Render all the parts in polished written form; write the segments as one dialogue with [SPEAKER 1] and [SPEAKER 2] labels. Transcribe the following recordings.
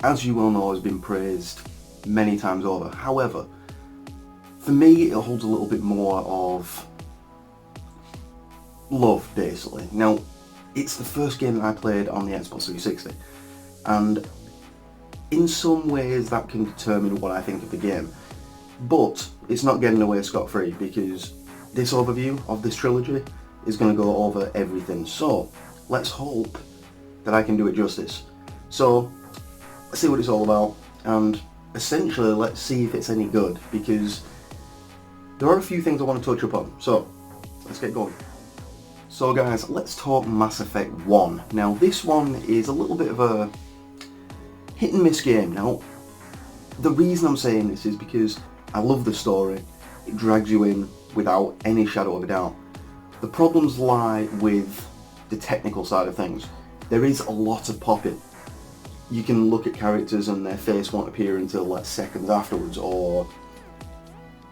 [SPEAKER 1] as you well know, has been praised many times over. However, for me, it holds a little bit more of love, basically. Now, it's the first game that I played on the Xbox 360, and in some ways that can determine what I think of the game. But it's not getting away scot-free, because this overview of this trilogy is going to go over everything. So let's hope that I can do it justice. So let's see what it's all about, and essentially let's see if it's any good, because there are a few things I want to touch upon. So let's get going. So guys, let's talk Mass Effect 1. Now this one is a little bit of a hit and miss game. Now the reason I'm saying this is because I love the story. It drags you in without any shadow of a doubt. The problems lie with the technical side of things. There is a lot of popping. You can look at characters and their face won't appear until like seconds afterwards, or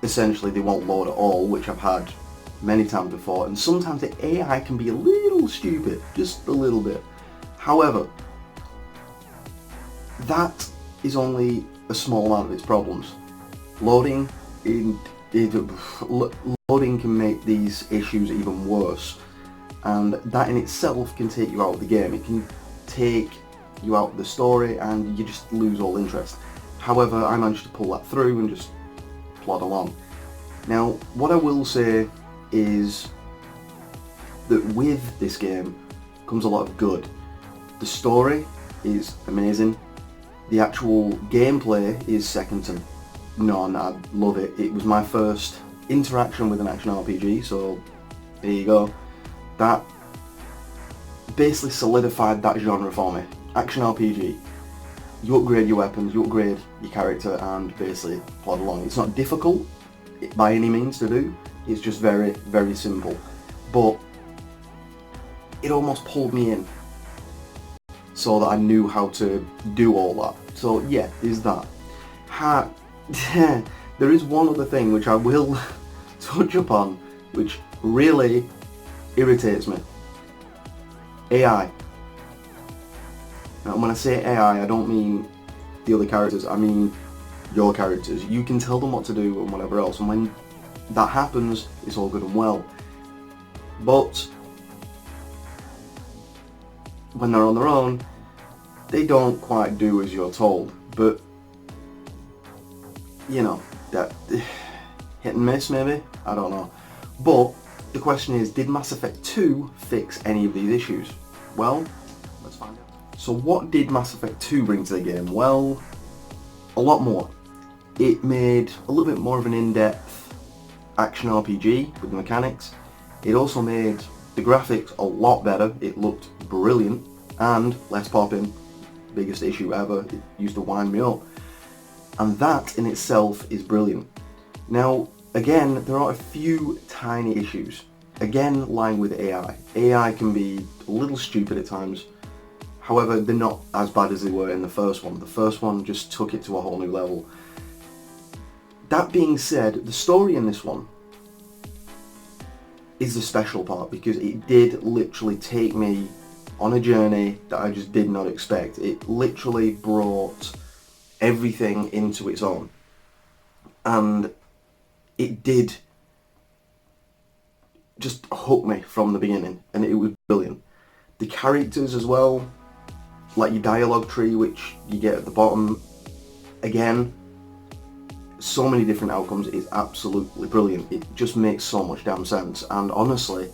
[SPEAKER 1] essentially they won't load at all, which I've had many times before, and sometimes the AI can be a little stupid, just a little bit. However, that is only a small amount of its problems. Loading can make these issues even worse, and that in itself can take you out of the game. It can take you out of the story and you just lose all interest. However, I managed to pull that through and just plod along. Now, what I will say is that with this game comes a lot of good. The story is amazing. The actual gameplay is second to none. I love it. It was my first interaction with an action RPG, so there you go. That basically solidified that genre for me. Action RPG. You upgrade your weapons, you upgrade your character, and basically plod along. It's not difficult by any means to do. It's just very, very simple. But it almost pulled me in so that I knew how to do all that. So yeah, there's that. There is one other thing which I will touch upon, which really irritates me. AI. Now when I say AI, I don't mean the other characters, I mean your characters. You can tell them what to do and whatever else, and when that happens, it's all good and well. But when they're on their own, they don't quite do as you're told. But you know, that hit and miss maybe? I don't know. But the question is, did Mass Effect 2 fix any of these issues? Well, let's find out. So what did Mass Effect 2 bring to the game? Well, a lot more. It made a little bit more of an in-depth action RPG with the mechanics. It also made the graphics a lot better. It looked brilliant, and less popping. Biggest issue ever. It used to wind me up. And that in itself is brilliant. Now, again, there are a few tiny issues. Again, lying with AI. AI can be a little stupid at times. However, they're not as bad as they were in the first one. The first one just took it to a whole new level. That being said, the story in this one is the special part, because it did literally take me on a journey that I just did not expect. It literally brought everything into its own, and it did just hook me from the beginning, and it was brilliant. The characters as well, like your dialogue tree, which you get at the bottom, again, so many different outcomes. Is absolutely brilliant. It just makes so much damn sense, and honestly,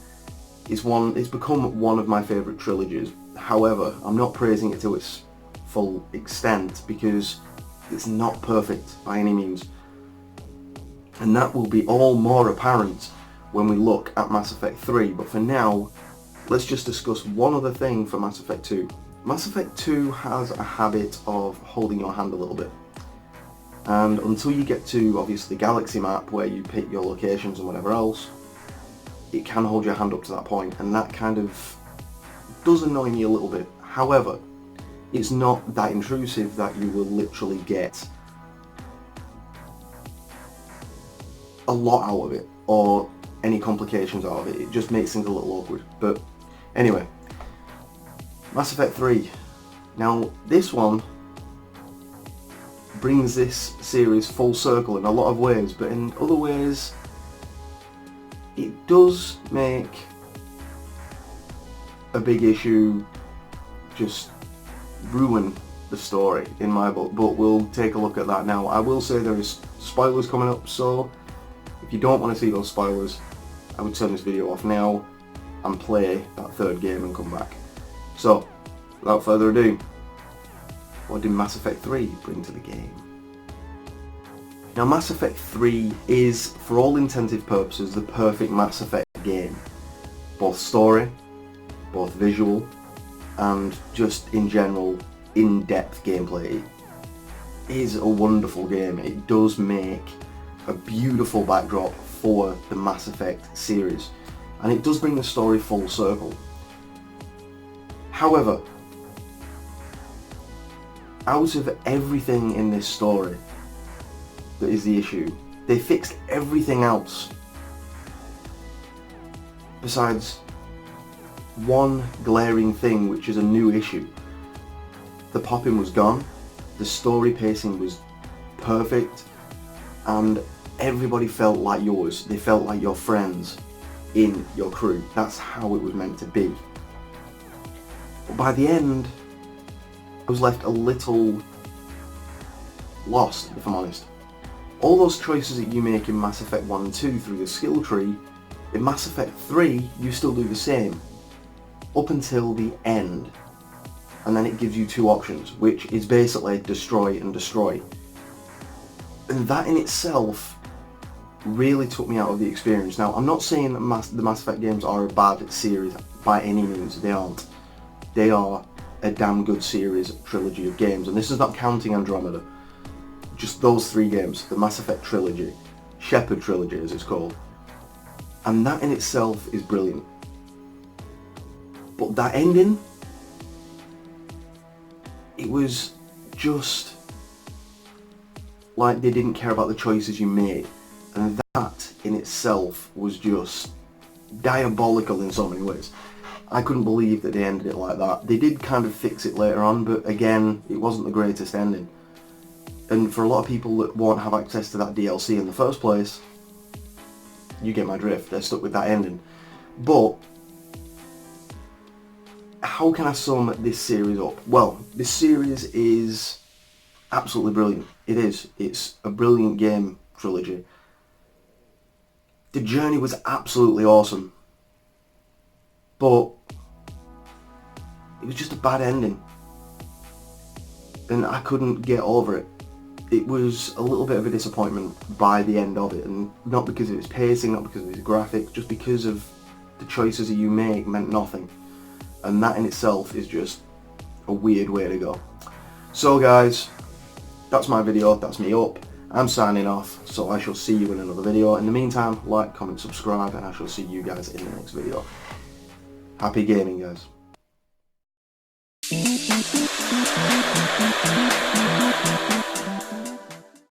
[SPEAKER 1] it's become one of my favourite trilogies. However, I'm not praising it to its full extent, because it's not perfect by any means, and that will be all more apparent when we look at Mass Effect 3. But for now, let's just discuss one other thing for Mass Effect 2. Mass Effect 2 has a habit of holding your hand a little bit, and until you get to obviously the galaxy map where you pick your locations and whatever else, it can hold your hand up to that point, and that kind of does annoy me a little bit. However, it's not that intrusive that you will literally get a lot out of it, or any complications out of it. It just makes things a little awkward. But anyway, Mass Effect 3. Now this one brings this series full circle in a lot of ways, but in other ways it does make a big issue just ruin the story in my book, but we'll take a look at that now. I will say there is spoilers coming up, so if you don't want to see those spoilers, I would turn this video off now and play that third game and come back. So, without further ado, what did Mass Effect 3 bring to the game? Now, Mass Effect 3 is, for all intensive purposes, the perfect Mass Effect game. Both story, both visual, and just in general, in-depth gameplay. It is a wonderful game. It does make a beautiful backdrop for the Mass Effect series, and it does bring the story full circle. However, out of everything in this story that is the issue, they fixed everything else besides one glaring thing, which is a new issue. The popping was gone, the story pacing was perfect, and everybody felt like yours. They felt like your friends in your crew. That's how it was meant to be. But by the end, I was left a little lost, if I'm honest. All those choices that you make in Mass Effect 1 and 2 through the skill tree, in Mass Effect 3 you still do the same, up until the end. And then it gives you two options, which is basically destroy and destroy. And that in itself really took me out of the experience. Now, I'm not saying that the Mass Effect games are a bad series by any means, they aren't. They are a damn good series, trilogy of games, and this is not counting Andromeda. Just those three games, the Mass Effect Trilogy, Shepard Trilogy as it's called. And that in itself is brilliant. But that ending, it was just like they didn't care about the choices you made, and that in itself was just diabolical in so many ways. I couldn't believe that they ended it like that. They did kind of fix it later on, but again, it wasn't the greatest ending. And for a lot of people that won't have access to that DLC in the first place, you get my drift, they're stuck with that ending. But how can I sum this series up? Well, this series is absolutely brilliant. It is. It's a brilliant game trilogy. The journey was absolutely awesome. But it was just a bad ending. And I couldn't get over it. It was a little bit of a disappointment by the end of it, and not because of its pacing, not because of its graphics, just because of the choices that you make meant nothing. And that in itself is just a weird way to go. So guys, that's my video, that's me up. I'm signing off, so I shall see you in another video. In the meantime, like, comment, subscribe, and I shall see you guys in the next video. Happy gaming, guys.